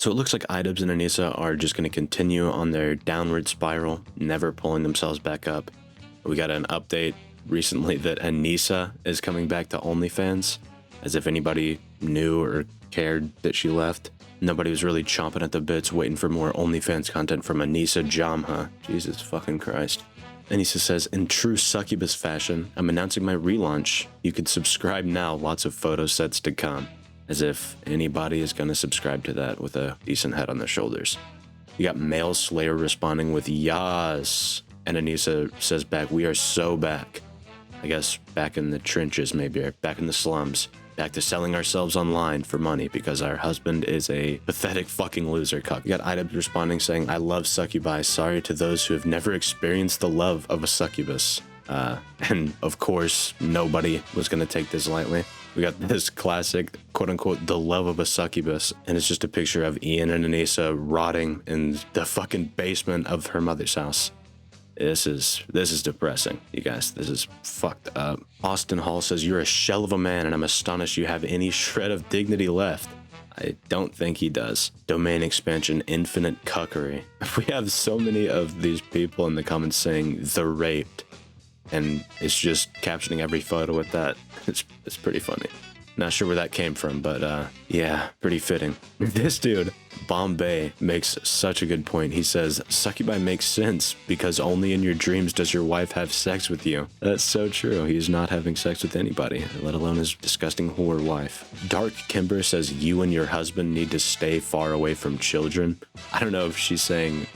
So it looks like Idubbbz and Anisa are just going to continue on their downward spiral, never pulling themselves back up. We got an update recently that Anisa is coming back to OnlyFans, as if anybody knew or cared that she left. Nobody was really chomping at the bits waiting for more OnlyFans content from Anisa Jamha. Jesus fucking Christ. Anisa says, in true succubus fashion, I'm announcing my relaunch. You can subscribe now, lots of photo sets to come. As if anybody is gonna subscribe to that with a decent head on their shoulders. You got Male Slayer responding with yas, and Anisa says back, we are so back. I guess back in the trenches maybe, or back in the slums. Back to selling ourselves online for money because our husband is a pathetic fucking loser cuck. You got Idubbbz responding saying, I love succubi, sorry to those who have never experienced the love of a succubus. And of course, nobody was gonna take this lightly. We got this classic, quote-unquote, the love of a succubus, and it's just a picture of Ian and Anisa rotting in the fucking basement of her mother's house. This is depressing, you guys. This is fucked up. Austin Hall says, you're a shell of a man, and I'm astonished you have any shred of dignity left. I don't think he does. Domain expansion, infinite cuckery. We have so many of these people in the comments saying, the raped. And it's just captioning every photo with that. It's pretty funny. Not sure where that came from, but yeah, pretty fitting. This dude, Bombay, makes such a good point. He says, succubi makes sense because only in your dreams does your wife have sex with you. That's so true. He's not having sex with anybody, let alone his disgusting whore wife. Dark Kimber says, you and your husband need to stay far away from children. I don't know if she's saying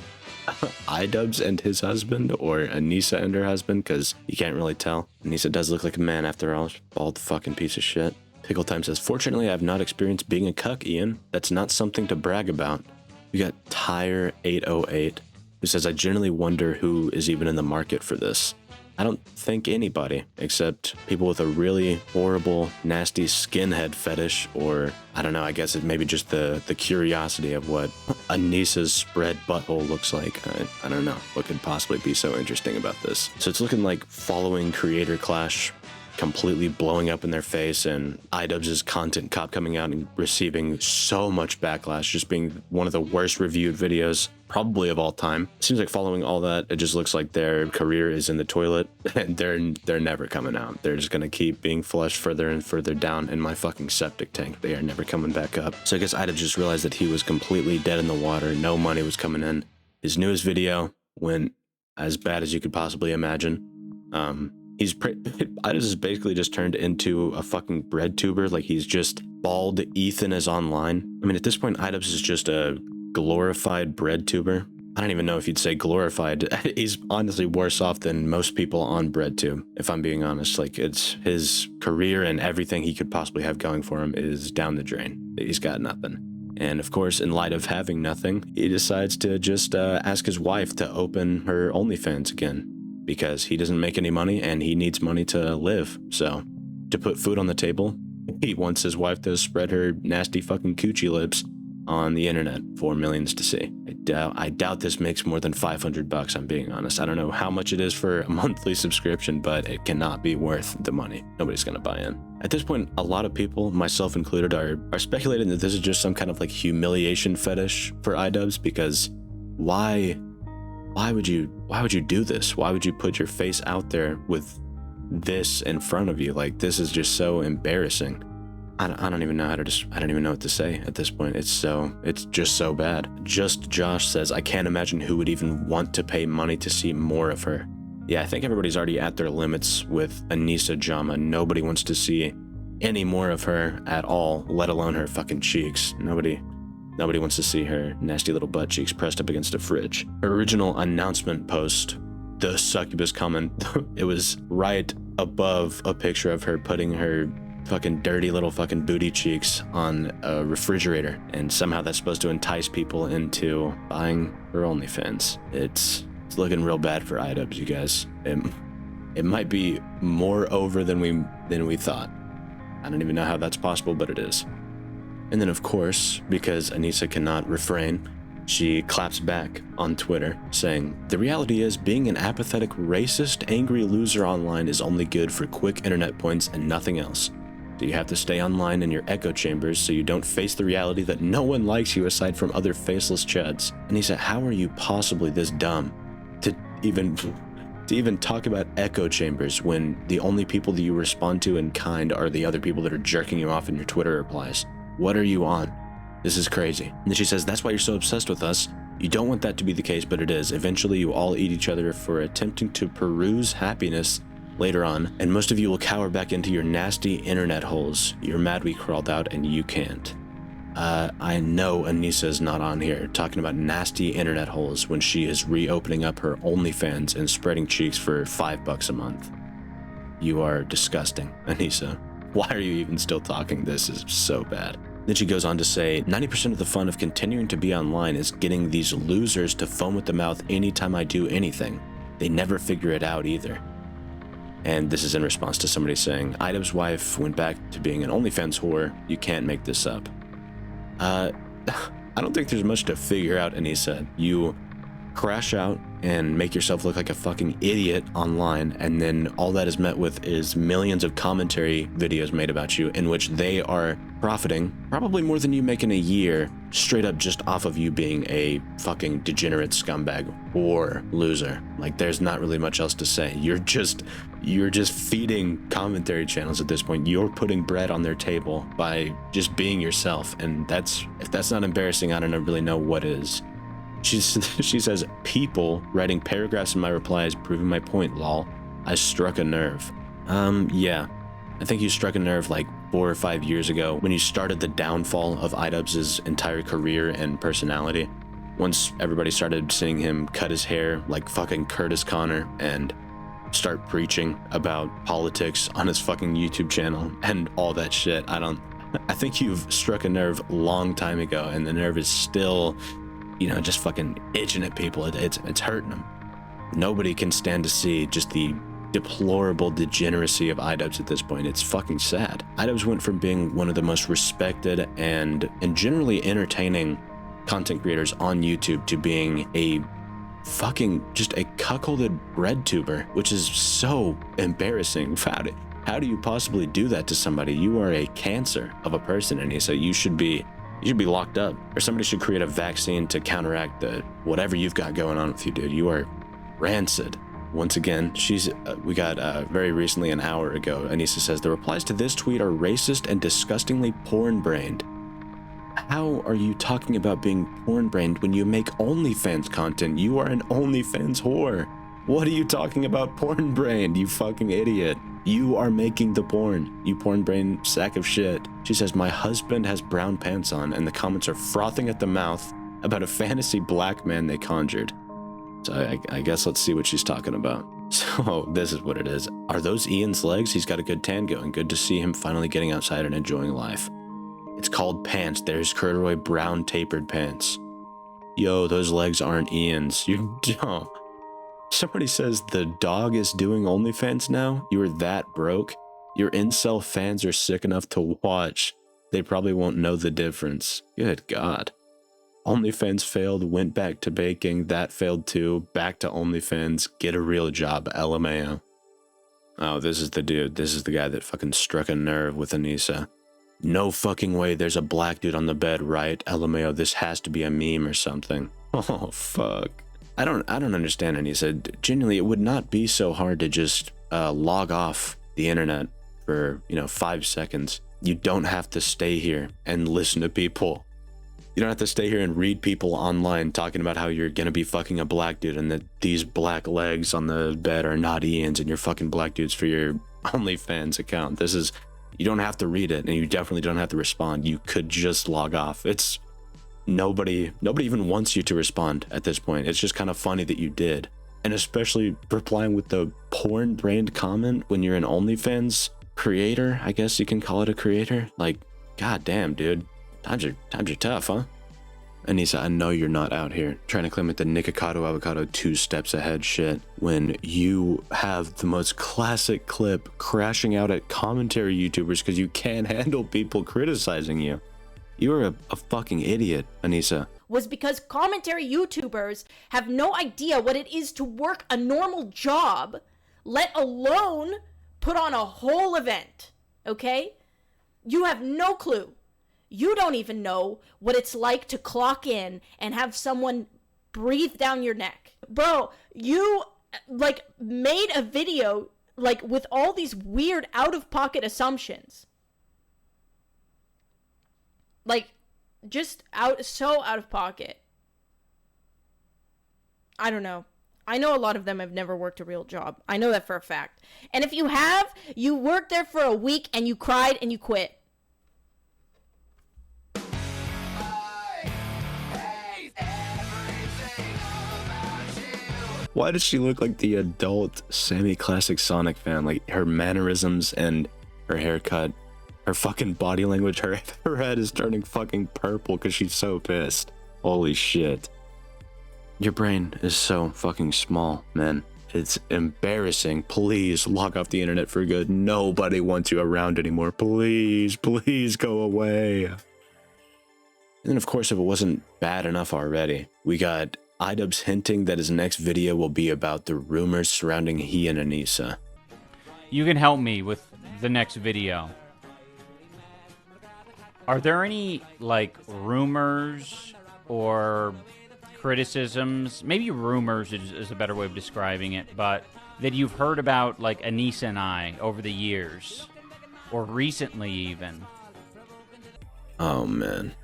Idubbbz and his husband or Anisa and her husband, because you can't really tell. Anisa does look like a man after all. Bald fucking piece of shit. Pickle Time says, fortunately I have not experienced being a cuck, Ian. That's not something to brag about. We got Tire 808 who says, I generally wonder who is even in the market for this. I don't think anybody, except people with a really horrible, nasty skinhead fetish, or I don't know, I guess it maybe just the curiosity of what Anisa's spread butthole looks like. I don't know what could possibly be so interesting about this. So it's looking like following Creator Clash completely blowing up in their face, and Idubbbz's Content Cop coming out and receiving so much backlash, just being one of the worst reviewed videos probably of all time. Seems like following all that, it just looks like their career is in the toilet and they're never coming out. They're just gonna keep being flushed further and further down in my fucking septic tank. They are never coming back up. So I guess Idubbbz just realized that he was completely dead in the water. No money was coming in. His newest video went as bad as you could possibly imagine. Idubbbz is basically just turned into a fucking bread tuber. Like, he's just bald Ethan is online. I mean, at this point, Idubbbz is just a glorified bread tuber. I don't even know if you'd say glorified. He's honestly worse off than most people on BreadTube, if I'm being honest. Like, it's his career and everything he could possibly have going for him is down the drain. He's got nothing. And of course, in light of having nothing, he decides to just ask his wife to open her OnlyFans again, because he doesn't make any money and he needs money to live. So, to put food on the table, he wants his wife to spread her nasty fucking coochie lips on the internet for millions to see. I doubt this makes more than $500, I'm being honest. I don't know how much it is for a monthly subscription, but it cannot be worth the money. Nobody's gonna buy in. At this point, a lot of people, myself included, are speculating that this is just some kind of like humiliation fetish for Idubbbz, because why would you do this? Why would you put your face out there with this in front of you? Like, this is just so embarrassing. I don't even know I don't even know what to say at this point. It's just so bad. Just Josh says, I can't imagine who would even want to pay money to see more of her. Yeah, I think everybody's already at their limits with Anisa Jamha. Nobody wants to see any more of her at all, let alone her fucking cheeks. Nobody wants to see her nasty little butt cheeks pressed up against a fridge. Her original announcement post, the succubus comment, it was right above a picture of her putting her fucking dirty little fucking booty cheeks on a refrigerator, and somehow that's supposed to entice people into buying her OnlyFans. It's looking real bad for Idubbbz, you guys. It might be more over than we thought. I don't even know how that's possible, but it is. And then, of course, because Anisa cannot refrain, she claps back on Twitter, saying, the reality is, being an apathetic, racist, angry loser online is only good for quick internet points and nothing else. So you have to stay online in your echo chambers so you don't face the reality that no one likes you aside from other faceless chuds. Anisa, how are you possibly this dumb to even talk about echo chambers when the only people that you respond to in kind are the other people that are jerking you off in your Twitter replies? What are you on? This is crazy. And then she says, that's why you're so obsessed with us. You don't want that to be the case, but it is. Eventually, you all eat each other for attempting to peruse happiness later on, and most of you will cower back into your nasty internet holes. You're mad we crawled out and you can't. I know Anisa is not on here talking about nasty internet holes when she is reopening up her OnlyFans and spreading cheeks for $5 a month. You are disgusting, Anisa. Why are you even still talking? This is so bad. Then she goes on to say, 90% of the fun of continuing to be online is getting these losers to foam at the mouth anytime I do anything. They never figure it out either. And this is in response to somebody saying, Idubbbz' wife went back to being an OnlyFans whore. You can't make this up. I don't think there's much to figure out, Anisa. You crash out and make yourself look like a fucking idiot online, and then all that is met with is millions of commentary videos made about you in which they are profiting probably more than you make in a year straight up just off of you being a fucking degenerate scumbag or loser. Like, there's not really much else to say. You're just feeding commentary channels at this point. You're putting bread on their table by just being yourself, and if that's not embarrassing, I don't really know what is. She says, people writing paragraphs in my replies proving my point, lol. I struck a nerve. Yeah. I think you struck a nerve like 4 or 5 years ago when you started the downfall of Idubbbz's entire career and personality. Once everybody started seeing him cut his hair like fucking Curtis Connor and start preaching about politics on his fucking YouTube channel and all that shit. I think you've struck a nerve long time ago, and the nerve is still, just fucking itching at people. It's hurting them. Nobody can stand to see just the deplorable degeneracy of Idubbbz at this point. It's fucking sad. Idubbbz went from being one of the most respected and generally entertaining content creators on YouTube to being a fucking just a cuckolded bread tuber, which is so embarrassing. How do you possibly do that to somebody? You are a cancer of a person, Anisa. You should be locked up, or somebody should create a vaccine to counteract whatever you've got going on with you, dude. You are rancid. Once again, we got very recently, an hour ago, Anisa says, the replies to this tweet are racist and disgustingly porn-brained. How are you talking about being porn-brained when you make OnlyFans content? You are an OnlyFans whore. What are you talking about porn-brained, you fucking idiot? You are making the porn, you porn-brained sack of shit. She says, my husband has brown pants on, and the comments are frothing at the mouth about a fantasy black man they conjured. So I guess let's see what she's talking about. So this is what it is. Are those Ian's legs? He's got a good tan going. Good to see him finally getting outside and enjoying life. It's called pants. There's corduroy brown tapered pants. Yo, those legs aren't Ian's. You're dumb. Somebody says the dog is doing OnlyFans now? You are that broke? Your incel fans are sick enough to watch. They probably won't know the difference. Good God. OnlyFans failed, went back to baking, that failed too, back to OnlyFans, get a real job, Lomeo. Oh, this is the dude. This is the guy that fucking struck a nerve with Anisa. No fucking way there's a black dude on the bed, right? Lomeo, this has to be a meme or something. Oh, fuck. I don't understand, Anisa. Genuinely, it would not be so hard to just log off the internet for, 5 seconds. You don't have to stay here and listen to people. You don't have to stay here and read people online talking about how you're gonna be fucking a black dude and that these black legs on the bed are not Ian's and you're fucking black dudes for your OnlyFans account. You don't have to read it, and you definitely don't have to respond. You could just log off. It's nobody even wants you to respond at this point. It's just kind of funny that you did. And especially replying with the porn-brained comment when you're an OnlyFans creator, I guess you can call it a creator. Like, goddamn, dude. Times are tough, huh? Anisa, I know you're not out here trying to claim it the Nikocado Avocado 2 steps ahead shit when you have the most classic clip crashing out at commentary YouTubers because you can't handle people criticizing you. You're a fucking idiot, Anisa. Was because commentary YouTubers have no idea what it is to work a normal job, let alone put on a whole event, okay? You have no clue. You don't even know what it's like to clock in and have someone breathe down your neck. Bro, you like made a video like with all these weird out-of-pocket assumptions. Like just so out of pocket. I don't know. I know a lot of them have never worked a real job. I know that for a fact. And if you have, you worked there for a week and you cried and you quit. Why does she look like the adult semi-classic Sonic fan? Like her mannerisms and her haircut, her fucking body language, her head is turning fucking purple because she's so pissed. Holy shit. Your brain is so fucking small, man. It's embarrassing. Please log off the internet for good. Nobody wants you around anymore. Please, please go away. And then of course, if it wasn't bad enough already, we got Idubbbz hinting that his next video will be about the rumors surrounding he and Anisa. You can help me with the next video. Are there any, like, rumors or criticisms, maybe rumors is a better way of describing it, but that you've heard about, like, Anisa and I over the years, or recently even? Oh, man.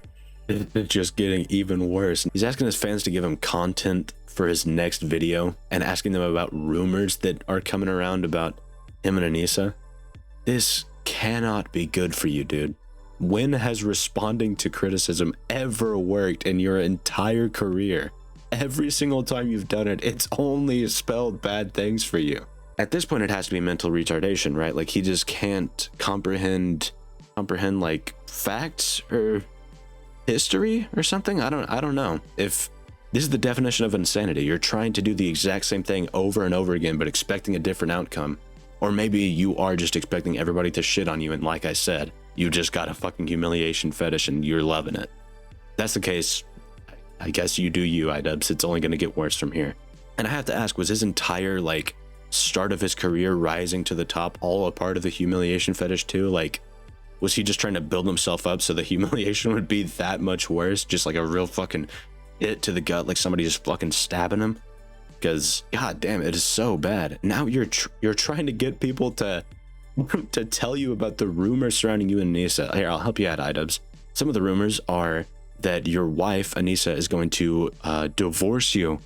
It's just getting even worse. He's asking his fans to give him content for his next video and asking them about rumors that are coming around about him and Anisa. This cannot be good for you, dude. When has responding to criticism ever worked in your entire career? Every single time you've done it, it's only spelled bad things for you. At this point, it has to be mental retardation, right? Like he just can't comprehend like facts or history or something. I don't know. If this is the definition of insanity, you're trying to do the exact same thing over and over again, but expecting a different outcome. Or maybe you are just expecting everybody to shit on you, and like I said, you just got a fucking humiliation fetish and you're loving it. If that's the case, I guess you do you, Idubbbz. It's only going to get worse from here. And I have to ask, was his entire, like, start of his career rising to the top all a part of the humiliation fetish too? Like, was he just trying to build himself up so the humiliation would be that much worse? Just like a real fucking hit to the gut, like somebody just fucking stabbing him? Because, god damn, it is so bad. Now you're trying to get people to tell you about the rumors surrounding you and Anisa. Here, I'll help you out, Idubbbz. Some of the rumors are that your wife, Anisa, is going to divorce you.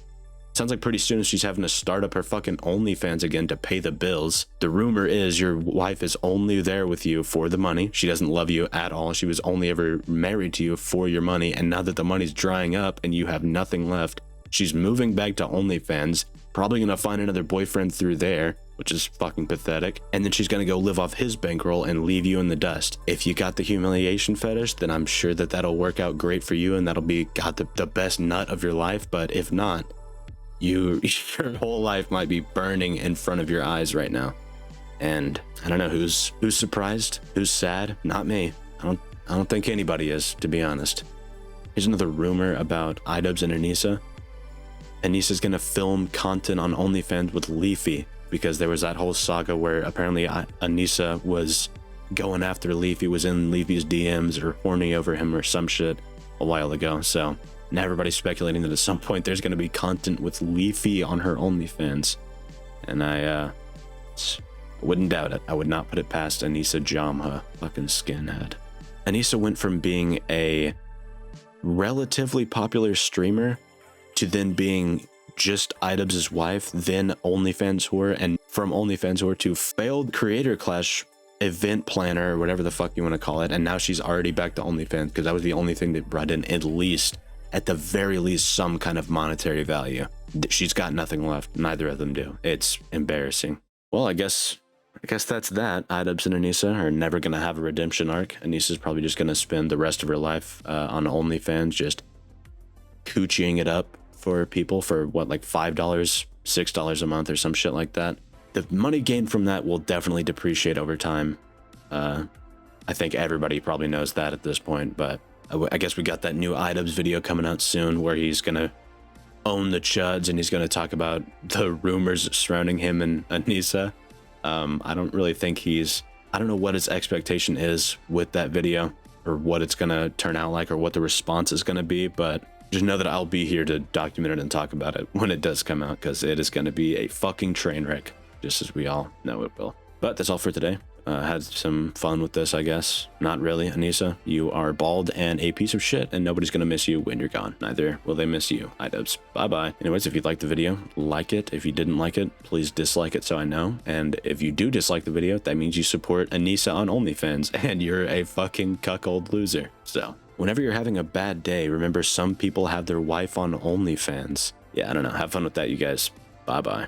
Sounds like pretty soon she's having to start up her fucking OnlyFans again to pay the bills. The rumor is your wife is only there with you for the money. She doesn't love you at all. She was only ever married to you for your money. And now that the money's drying up and you have nothing left, she's moving back to OnlyFans, probably gonna find another boyfriend through there, which is fucking pathetic. And then she's gonna go live off his bankroll and leave you in the dust. If you got the humiliation fetish, then I'm sure that that'll work out great for you and that'll be, God, the best nut of your life. But if not, your whole life might be burning in front of your eyes right now. And I don't know who's surprised, who's sad. Not me. I don't think anybody is, to be honest. Here's another rumor about Idubbbz and Anisa. Anisa's gonna film content on OnlyFans with Leafy, because there was that whole saga where apparently Anisa was going after Leafy, was in Leafy's DMs or horny over him or some shit a while ago. So now everybody's speculating that at some point there's gonna be content with Leafy on her OnlyFans. And I wouldn't doubt it. I would not put it past Anisa Jamha, fucking skinhead. Anisa went from being a relatively popular streamer to then being just Idubbbz's wife, then OnlyFans whore, and from OnlyFans whore to failed creator clash event planner, or whatever the fuck you want to call it. And now she's already back to OnlyFans because that was the only thing that brought in at the very least, some kind of monetary value. She's got nothing left. Neither of them do. It's embarrassing. Well, I guess that's that. Idubbbz and Anisa are never going to have a redemption arc. Anisa's probably just going to spend the rest of her life on OnlyFans, just coochieing it up for people for what, like $5, $6 a month or some shit like that. The money gained from that will definitely depreciate over time. I think everybody probably knows that at this point, but I guess we got that new Idubbbz video coming out soon where he's gonna own the chuds and he's gonna talk about the rumors surrounding him and Anisa. I don't really think he's I don't know what his expectation is with that video, or what it's gonna turn out like, or what the response is gonna be, but just know that I'll be here to document it and talk about it when it does come out, because it is gonna be a fucking train wreck, just as we all know it will. But that's all for today. Had some fun with this, I guess. Not really, Anisa. You are bald and a piece of shit, and nobody's gonna miss you when you're gone. Neither will they miss you, Idubbbz. Bye-bye. Anyways, if you liked the video, like it. If you didn't like it, please dislike it so I know. And if you do dislike the video, that means you support Anisa on OnlyFans, and you're a fucking cuckold loser. So, whenever you're having a bad day, remember some people have their wife on OnlyFans. Yeah, I don't know. Have fun with that, you guys. Bye-bye.